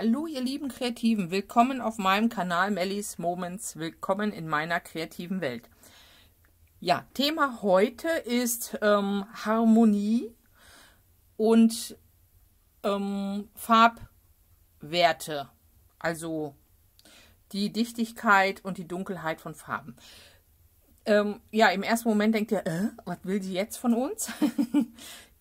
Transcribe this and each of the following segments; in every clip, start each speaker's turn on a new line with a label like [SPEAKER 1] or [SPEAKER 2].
[SPEAKER 1] Hallo ihr lieben Kreativen, willkommen auf meinem Kanal Mellies Moments, willkommen in meiner kreativen Welt. Ja, Thema heute ist Harmonie und Farbwerte, also die Dichtigkeit und die Dunkelheit von Farben. Ja, im ersten Moment denkt ihr, was will die jetzt von uns?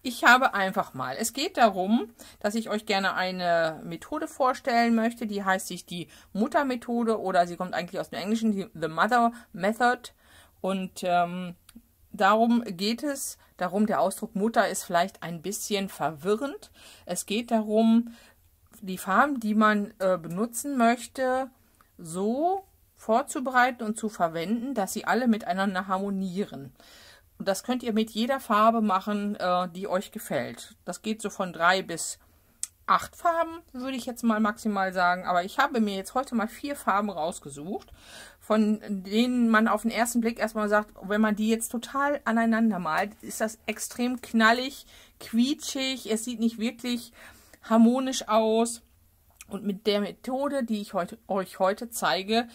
[SPEAKER 1] Ich habe einfach mal. Es geht darum, dass ich euch gerne eine Methode vorstellen möchte, die heißt sich die Muttermethode oder sie kommt eigentlich aus dem Englischen, die The Mother Method. Und darum geht es, der Ausdruck Mutter ist vielleicht ein bisschen verwirrend. Es geht darum, die Farben, die man benutzen möchte, so vorzubereiten und zu verwenden, dass sie alle miteinander harmonieren. Und das könnt ihr mit jeder Farbe machen, die euch gefällt. Das geht so von 3 bis 8 Farben, würde ich jetzt mal maximal sagen. Aber ich habe mir jetzt heute mal 4 Farben rausgesucht, von denen man auf den ersten Blick erstmal sagt, wenn man die jetzt total aneinander malt, ist das extrem knallig, quietschig. Es sieht nicht wirklich harmonisch aus. Und mit der Methode, die ich euch heute zeige,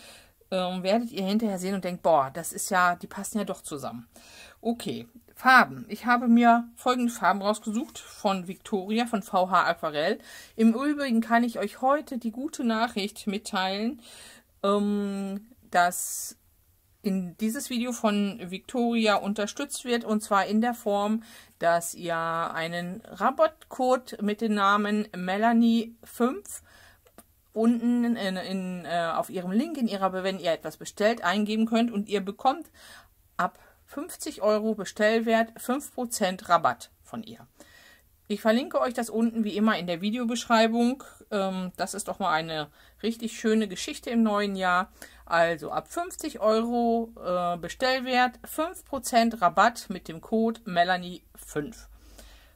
[SPEAKER 1] werdet ihr hinterher sehen und denkt, boah, das ist ja, die passen ja doch zusammen. Okay, Farben. Ich habe mir folgende Farben rausgesucht von Victoria, von VH Aquarell. Im Übrigen kann ich euch heute die gute Nachricht mitteilen, dass in dieses Video von Victoria unterstützt wird, und zwar in der Form, dass ihr einen Rabattcode mit dem Namen Melanie5 unten auf ihrem Link, wenn ihr etwas bestellt, eingeben könnt und ihr bekommt ab 50 € Bestellwert 5% Rabatt von ihr. Ich verlinke euch das unten wie immer in der Videobeschreibung. Das ist doch mal eine richtig schöne Geschichte im neuen Jahr. Also ab 50 € Bestellwert 5% Rabatt mit dem Code Melanie5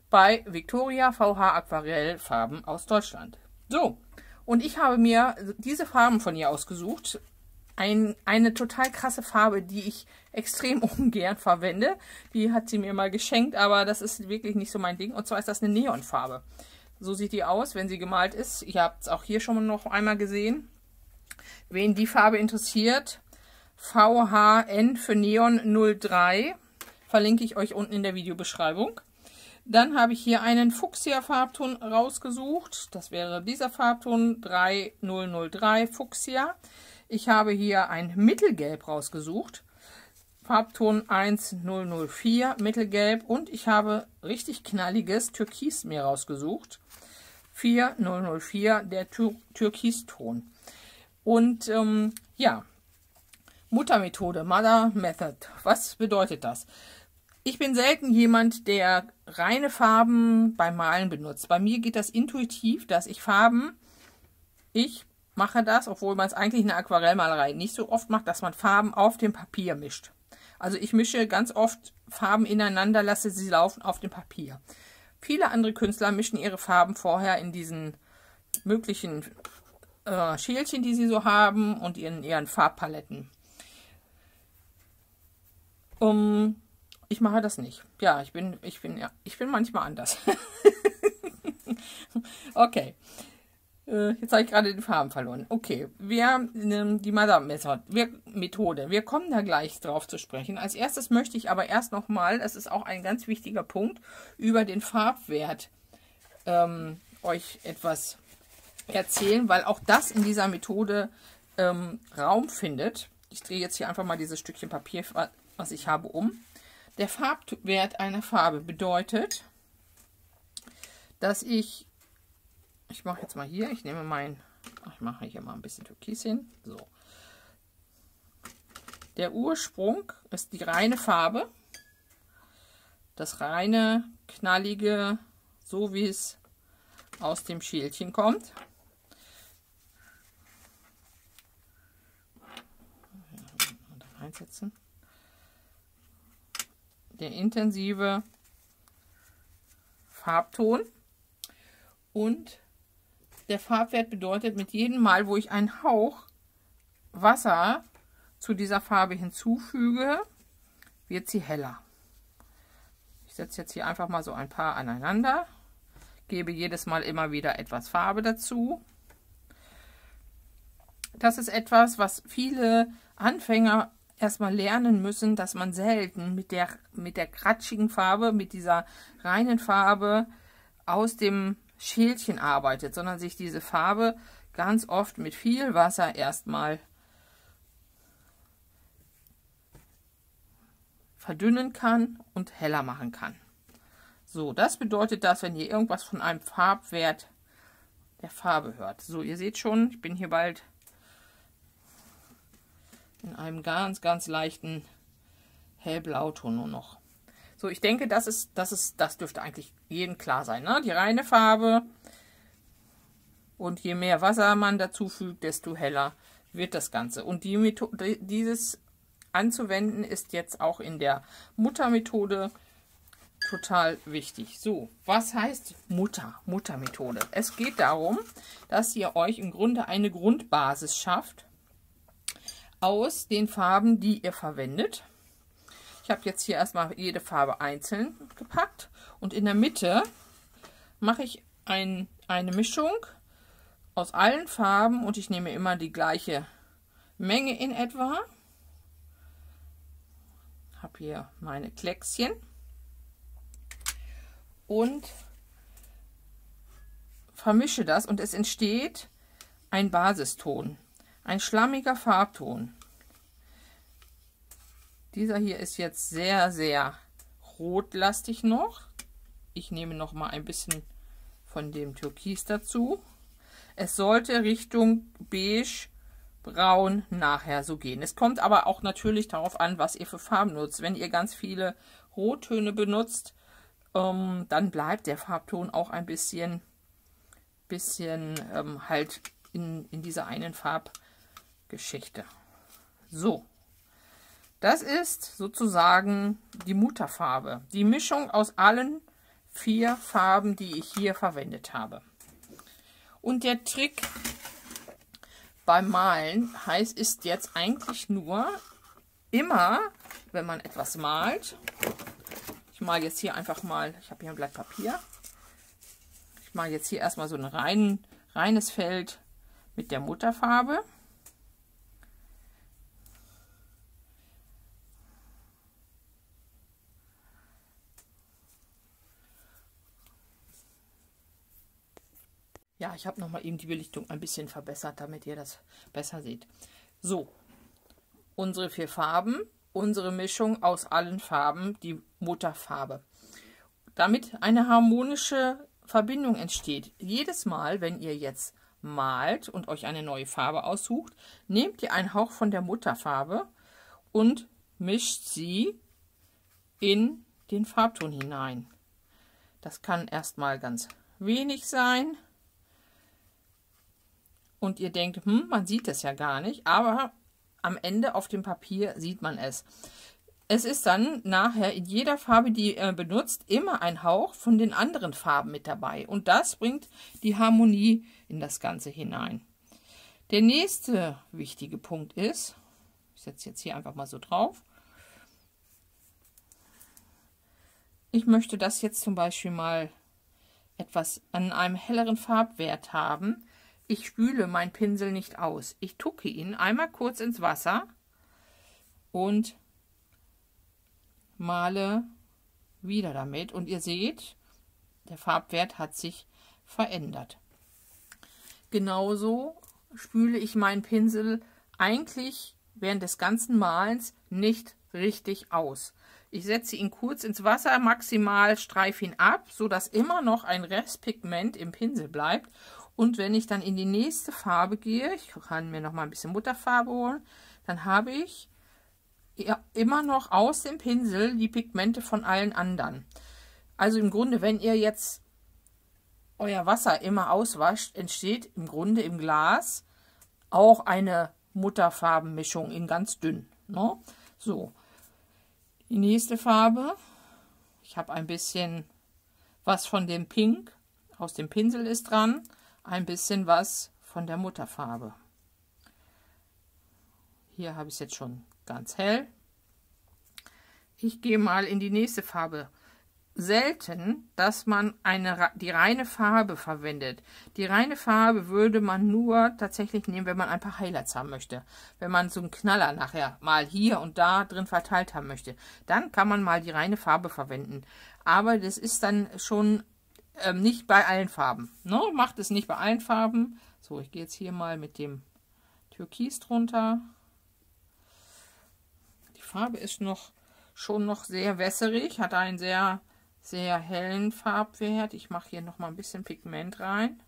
[SPEAKER 1] bei Victoria VH Aquarell Farben aus Deutschland. So, und ich habe mir diese Farben von ihr ausgesucht. Eine total krasse Farbe, die ich extrem ungern verwende. Die hat sie mir mal geschenkt, aber das ist wirklich nicht so mein Ding. Und zwar ist das eine Neonfarbe. So sieht die aus, wenn sie gemalt ist. Ihr habt es auch hier schon noch einmal gesehen. Wen die Farbe interessiert, VHN für Neon 03, verlinke ich euch unten in der Videobeschreibung. Dann habe ich hier einen Fuchsia-Farbton rausgesucht. Das wäre dieser Farbton 3003 Fuchsia. Ich habe hier ein Mittelgelb rausgesucht, Farbton 1004 Mittelgelb, und ich habe richtig knalliges Türkis mir rausgesucht, 4004 der Türkiston. Und ja, Muttermethode, Mother Method, was bedeutet das? Ich bin selten jemand, der reine Farben beim Malen benutzt. Bei mir geht das intuitiv, dass ich mache das, obwohl man es eigentlich in der Aquarellmalerei nicht so oft macht, dass man Farben auf dem Papier mischt. Also ich mische ganz oft Farben ineinander, lasse sie laufen auf dem Papier. Viele andere Künstler mischen ihre Farben vorher in diesen möglichen Schälchen, die sie so haben, und in ihren Farbpaletten. Ich mache das nicht. Ja, ich bin manchmal anders. Okay. Jetzt habe ich gerade die Farben verloren. Okay, die Mother Methode. Wir kommen da gleich drauf zu sprechen. Als erstes möchte ich aber erst nochmal, das ist auch ein ganz wichtiger Punkt, über den Farbwert euch etwas erzählen, weil auch das in dieser Methode Raum findet. Ich drehe jetzt hier einfach mal dieses Stückchen Papier, was ich habe, um. Der Farbwert einer Farbe bedeutet, dass ich mache jetzt mal hier, ich mache hier mal ein bisschen Türkis hin. So. Der Ursprung ist die reine Farbe, das reine, knallige, so wie es aus dem Schälchen kommt. Einsetzen. Der intensive Farbton. Und der Farbwert bedeutet, mit jedem Mal, wo ich einen Hauch Wasser zu dieser Farbe hinzufüge, wird sie heller. Ich setze jetzt hier einfach mal so ein paar aneinander, gebe jedes Mal immer wieder etwas Farbe dazu Das ist etwas, was viele Anfänger erstmal lernen müssen, dass man selten mit der kratschigen Farbe, mit dieser reinen Farbe aus dem Schälchen arbeitet, sondern sich diese Farbe ganz oft mit viel Wasser erstmal verdünnen kann und heller machen kann. So, das bedeutet das, wenn ihr irgendwas von einem Farbwert der Farbe hört. So, ihr seht schon, ich bin hier bald in einem ganz, ganz leichten Hellblauton nur noch. So, ich denke, das dürfte eigentlich jedem klar sein, ne? Die reine Farbe, und je mehr Wasser man dazu fügt, desto heller wird das Ganze. Und die Methode, dieses anzuwenden, ist jetzt auch in der Muttermethode total wichtig. So, was heißt Muttermethode? Es geht darum, dass ihr euch im Grunde eine Grundbasis schafft aus den Farben, die ihr verwendet. Ich habe jetzt hier erstmal jede Farbe einzeln gepackt und in der Mitte mache ich eine Mischung aus allen Farben und ich nehme immer die gleiche Menge in etwa. Habe hier meine Kleckschen und vermische das und es entsteht ein Basiston, ein schlammiger Farbton. Dieser hier ist jetzt sehr, sehr rotlastig noch. Ich nehme noch mal ein bisschen von dem Türkis dazu. Es sollte Richtung beige, braun nachher so gehen. Es kommt aber auch natürlich darauf an, was ihr für Farben nutzt. Wenn ihr ganz viele Rottöne benutzt, dann bleibt der Farbton auch ein bisschen halt in dieser einen Farbgeschichte. So, das ist sozusagen die Mutterfarbe. Die Mischung aus allen 4 Farben, die ich hier verwendet habe. Und der Trick beim Malen ist jetzt eigentlich nur immer, wenn man etwas malt. Ich male jetzt hier einfach mal, ich habe hier ein Blatt Papier. Ich male jetzt hier erstmal so ein reines Feld mit der Mutterfarbe. Ja, ich habe noch mal eben die Belichtung ein bisschen verbessert, damit ihr das besser seht. So, unsere 4 Farben, unsere Mischung aus allen Farben, die Mutterfarbe. Damit eine harmonische Verbindung entsteht. Jedes Mal, wenn ihr jetzt malt und euch eine neue Farbe aussucht, nehmt ihr einen Hauch von der Mutterfarbe und mischt sie in den Farbton hinein. Das kann erstmal ganz wenig sein. Und ihr denkt, man sieht es ja gar nicht, aber am Ende auf dem Papier sieht man es. Es ist dann nachher in jeder Farbe, die ihr benutzt, immer ein Hauch von den anderen Farben mit dabei. Und das bringt die Harmonie in das Ganze hinein. Der nächste wichtige Punkt ist, ich setze jetzt hier einfach mal so drauf. Ich möchte das jetzt zum Beispiel mal etwas an einem helleren Farbwert haben. Ich spüle meinen Pinsel nicht aus. Ich tucke ihn einmal kurz ins Wasser und male wieder damit. Und ihr seht, der Farbwert hat sich verändert. Genauso spüle ich meinen Pinsel eigentlich während des ganzen Malens nicht richtig aus. Ich setze ihn kurz ins Wasser, maximal streife ihn ab, sodass immer noch ein Restpigment im Pinsel bleibt. Und wenn ich dann in die nächste Farbe gehe, ich kann mir noch mal ein bisschen Mutterfarbe holen, dann habe ich ja immer noch aus dem Pinsel die Pigmente von allen anderen. Also im Grunde, wenn ihr jetzt euer Wasser immer auswascht, entsteht im Grunde im Glas auch eine Mutterfarbenmischung in ganz dünn. Ne? So, die nächste Farbe. Ich habe ein bisschen was von dem Pink aus dem Pinsel ist dran. Ein bisschen was von der Mutterfarbe. Hier habe ich es jetzt schon ganz hell. Ich gehe mal in die nächste Farbe. selten, dass man die reine Farbe verwendet. Die reine Farbe würde man nur tatsächlich nehmen, wenn man ein paar Highlights haben möchte. Wenn man so einen Knaller nachher mal hier und da drin verteilt haben möchte. Dann kann man mal die reine Farbe verwenden. Aber das ist dann schon nicht bei allen Farben. Ne? Macht es nicht bei allen Farben. So, ich gehe jetzt hier mal mit dem Türkis drunter. Die Farbe ist schon noch sehr wässerig, hat einen sehr hellen Farbwert. Ich mache hier noch mal ein bisschen Pigment rein.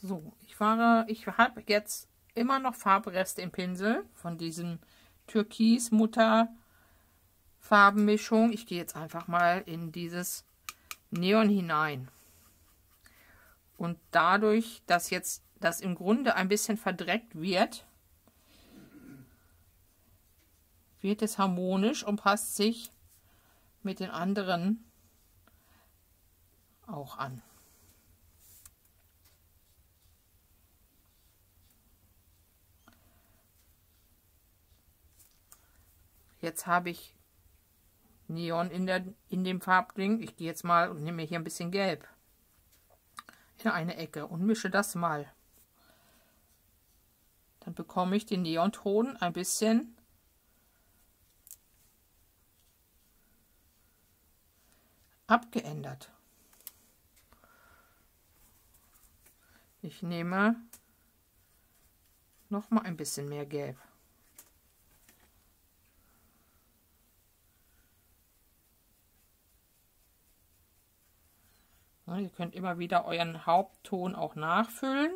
[SPEAKER 1] So, ich habe jetzt immer noch Farbreste im Pinsel von diesem Türkis-Mutter-Farbenmischung. Ich gehe jetzt einfach mal in dieses Neon hinein. Und dadurch, dass jetzt das im Grunde ein bisschen verdreckt wird, wird es harmonisch und passt sich mit den anderen auch an. Jetzt habe ich Neon in dem Farbding. Ich gehe jetzt mal und nehme hier ein bisschen Gelb in eine Ecke und mische das mal. Dann bekomme ich den Neonton ein bisschen abgeändert. Ich nehme noch mal ein bisschen mehr Gelb. Ja, ihr könnt immer wieder euren Hauptton auch nachfüllen.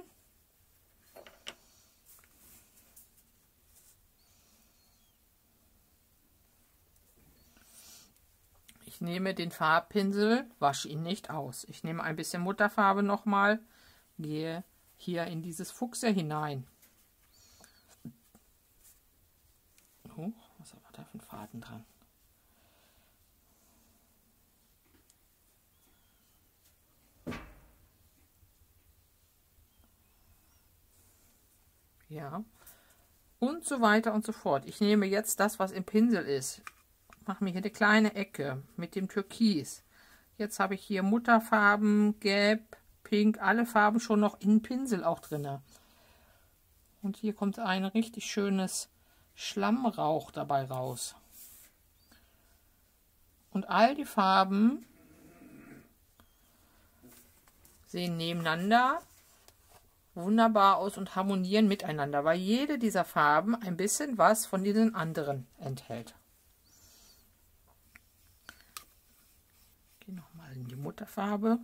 [SPEAKER 1] Ich nehme den Farbpinsel, wasche ihn nicht aus. Ich nehme ein bisschen Mutterfarbe nochmal, gehe hier in dieses Fuchse hinein. Oh, was haben wir da für einen Faden dran? Ja, und so weiter und so fort. Ich nehme jetzt das, was im Pinsel ist. Mache mir hier eine kleine Ecke mit dem Türkis. Jetzt habe ich hier Mutterfarben, Gelb, Pink, alle Farben schon noch in Pinsel auch drin. Und hier kommt ein richtig schönes Schlammrauch dabei raus. Und all die Farben sehen nebeneinander wunderbar aus und harmonieren miteinander, weil jede dieser Farben ein bisschen was von diesen anderen enthält. Ich gehe nochmal in die Mutterfarbe.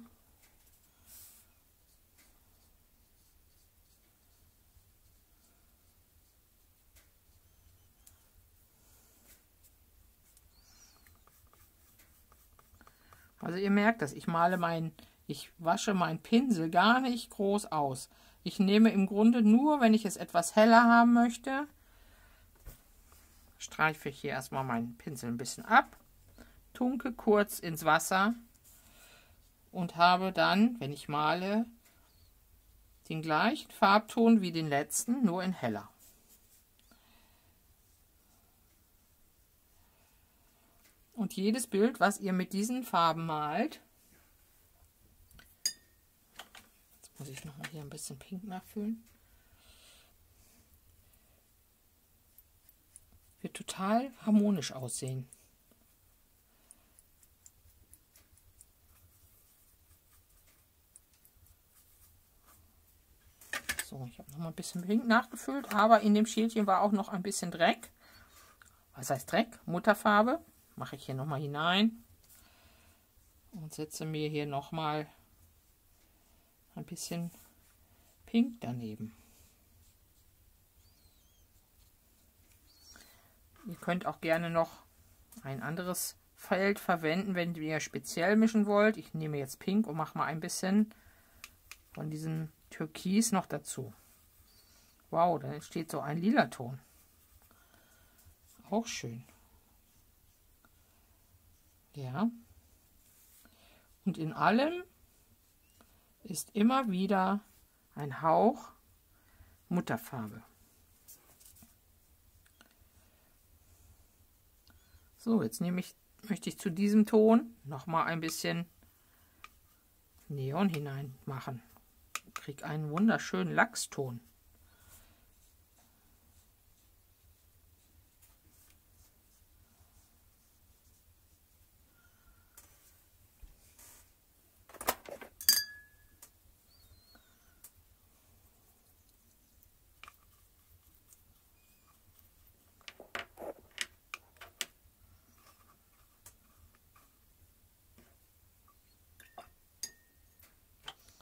[SPEAKER 1] Also ihr merkt das, ich wasche meinen Pinsel gar nicht groß aus. Ich nehme im Grunde nur, wenn ich es etwas heller haben möchte, streife ich hier erstmal meinen Pinsel ein bisschen ab, tunke kurz ins Wasser und habe dann, wenn ich male, den gleichen Farbton wie den letzten, nur in heller. Und jedes Bild, was ihr mit diesen Farben malt, jetzt muss ich noch mal hier ein bisschen Pink nachfüllen, wird total harmonisch aussehen. So, ich habe noch mal ein bisschen Pink nachgefüllt, aber in dem Schälchen war auch noch ein bisschen Dreck. Was heißt Dreck? Mutterfarbe. Mache ich hier noch mal hinein und setze mir hier noch mal ein bisschen Pink daneben. Ihr könnt auch gerne noch ein anderes Feld verwenden, wenn ihr speziell mischen wollt. Ich nehme jetzt Pink und mache mal ein bisschen von diesem Türkis noch dazu. Wow, da entsteht so ein lila Ton. Auch schön. Ja. Und in allem ist immer wieder ein Hauch Mutterfarbe. So, jetzt möchte ich zu diesem Ton noch mal ein bisschen Neon hinein machen. Ich kriege einen wunderschönen Lachston.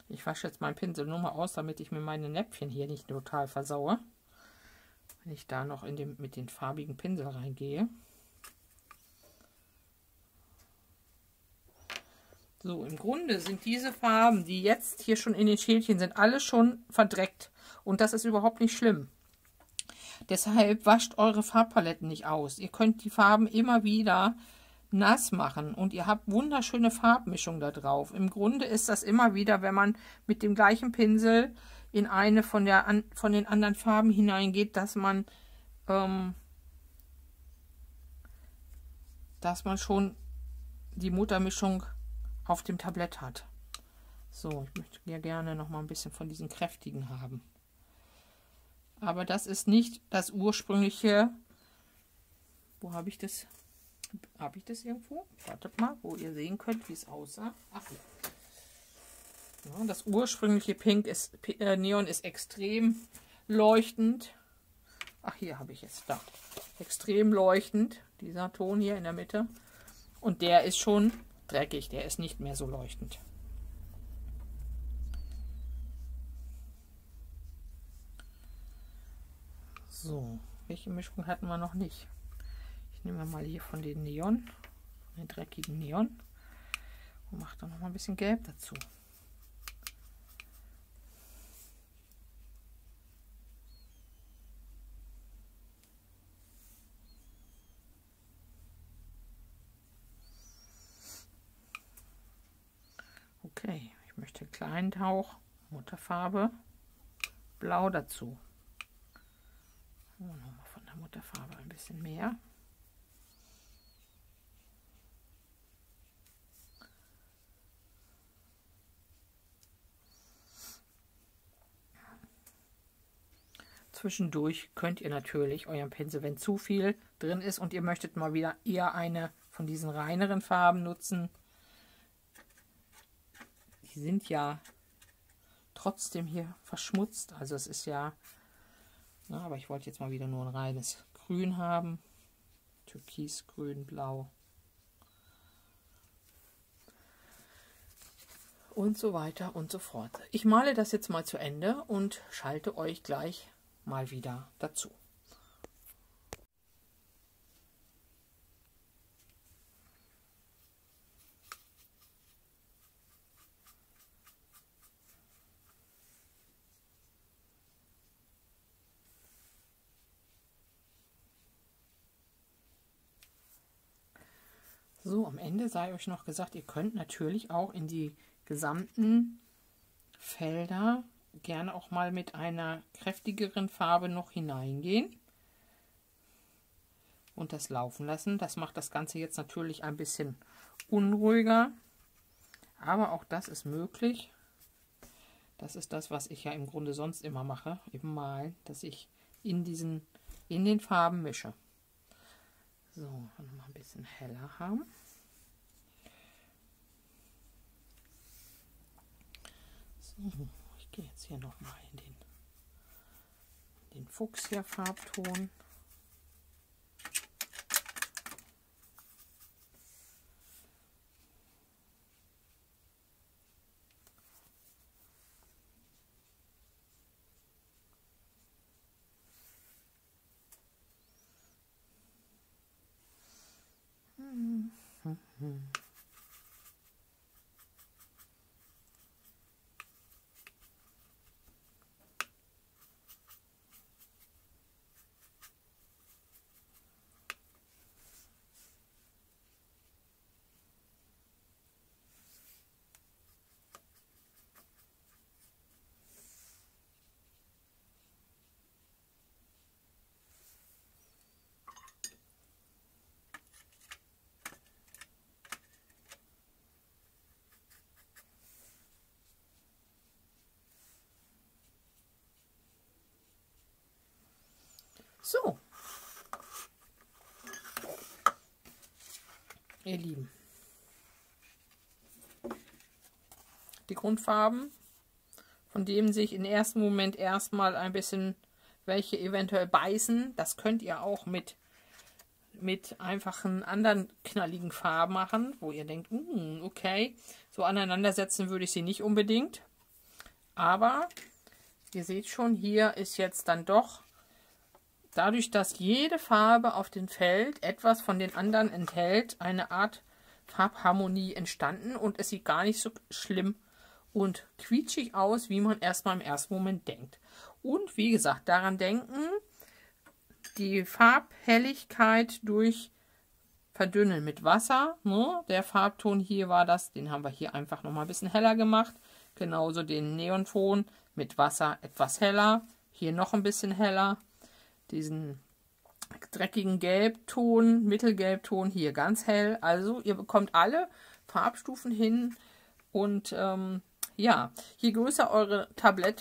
[SPEAKER 1] Ich wasche jetzt meinen Pinsel nur mal aus, damit ich mir meine Näpfchen hier nicht total versaue. Wenn ich da noch mit den farbigen Pinsel reingehe. So, im Grunde sind diese Farben, die jetzt hier schon in den Schälchen sind, alle schon verdreckt. Und das ist überhaupt nicht schlimm. Deshalb wascht eure Farbpaletten nicht aus. Ihr könnt die Farben immer wieder nass machen und ihr habt wunderschöne Farbmischung da drauf. Im Grunde ist das immer wieder, wenn man mit dem gleichen Pinsel in eine von den anderen Farben hineingeht, dass man schon die Muttermischung auf dem Tablett hat. So, ich möchte ja gerne noch mal ein bisschen von diesen kräftigen haben. Aber das ist nicht das ursprüngliche. Wo habe ich das? Habe ich das irgendwo? Wartet mal, wo ihr sehen könnt, wie es aussah. Ach, ja, das ursprüngliche Pink ist Neon ist extrem leuchtend. Ach, hier habe ich es da. Extrem leuchtend, dieser Ton hier in der Mitte. Und der ist schon dreckig, der ist nicht mehr so leuchtend. So, welche Mischung hatten wir noch nicht? Ich nehme mal hier von den Neon, den dreckigen Neon, und mache da noch mal ein bisschen Gelb dazu. Okay, ich möchte einen kleinen Hauch Mutterfarbe Blau dazu. Nochmal von der Mutterfarbe ein bisschen mehr. Zwischendurch könnt ihr natürlich euren Pinsel, wenn zu viel drin ist und ihr möchtet mal wieder eher eine von diesen reineren Farben nutzen. Die sind ja trotzdem hier verschmutzt, also es ist ja, na, aber ich wollte jetzt mal wieder nur ein reines Grün haben. Türkis, Grün, Blau. Und so weiter und so fort. Ich male das jetzt mal zu Ende und schalte euch gleich mal wieder dazu. So, am Ende sei euch noch gesagt, ihr könnt natürlich auch in die gesamten Felder gerne auch mal mit einer kräftigeren Farbe noch hineingehen und das laufen lassen. Das macht das Ganze jetzt natürlich ein bisschen unruhiger, aber auch das ist möglich. Das ist das, was ich ja im Grunde sonst immer mache, eben Malen, dass ich in den Farben mische. So, noch mal ein bisschen heller haben. So, ich gehe jetzt hier noch mal in den Fuchsia-Farbton. So, ihr Lieben, die Grundfarben, von denen sich im ersten Moment erstmal ein bisschen welche eventuell beißen, das könnt ihr auch mit einfachen anderen knalligen Farben machen, wo ihr denkt, okay, so aneinandersetzen würde ich sie nicht unbedingt. Aber ihr seht schon, hier ist jetzt dann doch, dadurch, dass jede Farbe auf dem Feld etwas von den anderen enthält, eine Art Farbharmonie entstanden und es sieht gar nicht so schlimm und quietschig aus, wie man erstmal im ersten Moment denkt. Und wie gesagt, daran denken, die Farbhelligkeit durch Verdünnen mit Wasser. Ne? Der Farbton hier war das, den haben wir hier einfach noch mal ein bisschen heller gemacht. Genauso den Neonton mit Wasser etwas heller. Hier noch ein bisschen heller. Diesen dreckigen Gelbton, Mittelgelbton hier ganz hell. Also ihr bekommt alle Farbstufen hin und ja, je größer euer Tablett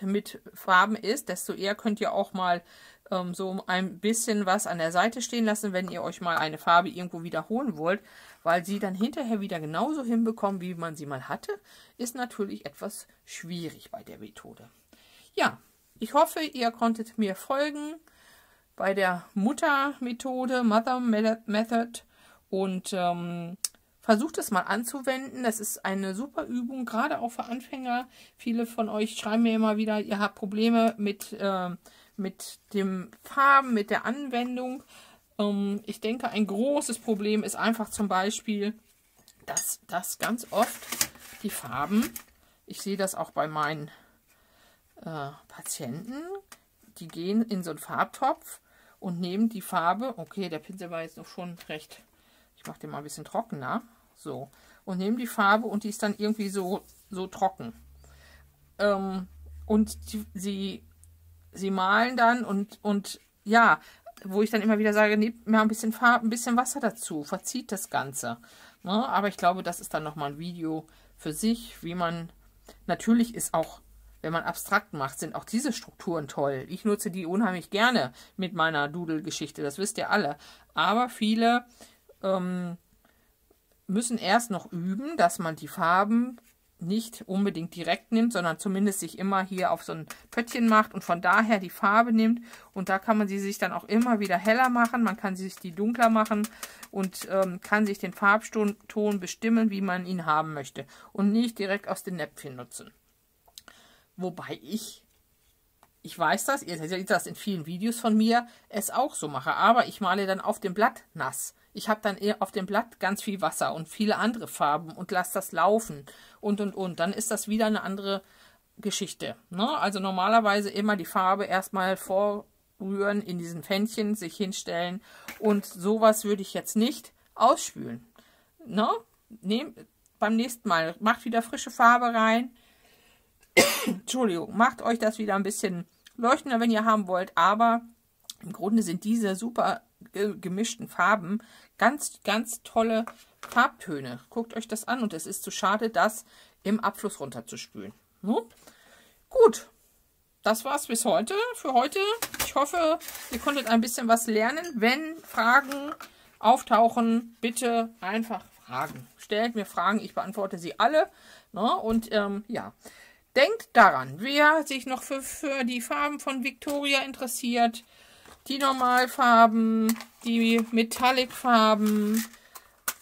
[SPEAKER 1] mit Farben ist, desto eher könnt ihr auch mal so ein bisschen was an der Seite stehen lassen, wenn ihr euch mal eine Farbe irgendwo wiederholen wollt, weil sie dann hinterher wieder genauso hinbekommen, wie man sie mal hatte, ist natürlich etwas schwierig bei der Methode. Ja, ich hoffe, ihr konntet mir folgen bei der Mutter-Methode, Mother Method, und versucht es mal anzuwenden. Das ist eine super Übung, gerade auch für Anfänger. Viele von euch schreiben mir immer wieder, ihr habt Probleme mit dem Farben, mit der Anwendung. Ich denke, ein großes Problem ist einfach zum Beispiel, dass ganz oft die Farben, ich sehe das auch bei meinen Patienten, die gehen in so einen Farbtopf und nehmen die Farbe, okay, der Pinsel war jetzt noch schon recht, ich mache den mal ein bisschen trockener, so, und nehmen die Farbe und die ist dann irgendwie so trocken. Und sie malen dann und ja, wo ich dann immer wieder sage, nehmt mal ein bisschen Farbe, ein bisschen Wasser dazu, verzieht das Ganze. Ne? Aber ich glaube, das ist dann nochmal ein Video für sich, wie man, natürlich ist auch, wenn man abstrakt macht, sind auch diese Strukturen toll. Ich nutze die unheimlich gerne mit meiner Doodle-Geschichte, das wisst ihr alle. Aber viele müssen erst noch üben, dass man die Farben nicht unbedingt direkt nimmt, sondern zumindest sich immer hier auf so ein Pöttchen macht und von daher die Farbe nimmt. Und da kann man sie sich dann auch immer wieder heller machen. Man kann sich die dunkler machen und kann sich den Farbton bestimmen, wie man ihn haben möchte. Und nicht direkt aus den Näpfchen nutzen. Wobei ich weiß das, ihr seht das in vielen Videos von mir, es auch so mache. Aber ich male dann auf dem Blatt nass. Ich habe dann eher auf dem Blatt ganz viel Wasser und viele andere Farben und lasse das laufen und. Dann ist das wieder eine andere Geschichte. Ne? Also normalerweise immer die Farbe erstmal vorrühren in diesen Pfännchen, sich hinstellen und sowas würde ich jetzt nicht ausspülen. Ne? Beim nächsten Mal macht wieder frische Farbe rein. Entschuldigung, macht euch das wieder ein bisschen leuchtender, wenn ihr haben wollt, aber im Grunde sind diese super gemischten Farben ganz, ganz tolle Farbtöne. Guckt euch das an und es ist zu schade, das im Abfluss runterzuspülen. Ne? Gut, das war's bis heute. Für heute. Ich hoffe, ihr konntet ein bisschen was lernen. Wenn Fragen auftauchen, bitte einfach Fragen. Stellt mir Fragen, ich beantworte sie alle. Ne? Und ja, denkt daran, wer sich noch für die Farben von Victoria interessiert, die Normalfarben, die Metallic-Farben,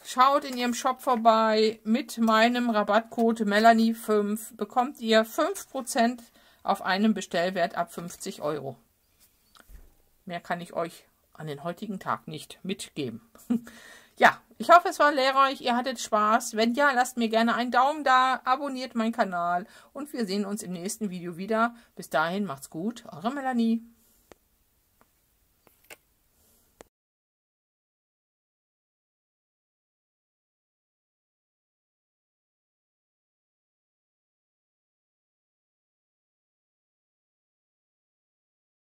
[SPEAKER 1] schaut in ihrem Shop vorbei. Mit meinem Rabattcode Melanie5 bekommt ihr 5% auf einen Bestellwert ab 50 €. Mehr kann ich euch an den heutigen Tag nicht mitgeben. Ja, ich hoffe, es war lehrreich, ihr hattet Spaß. Wenn ja, lasst mir gerne einen Daumen da, abonniert meinen Kanal und wir sehen uns im nächsten Video wieder. Bis dahin, macht's gut, eure Melanie.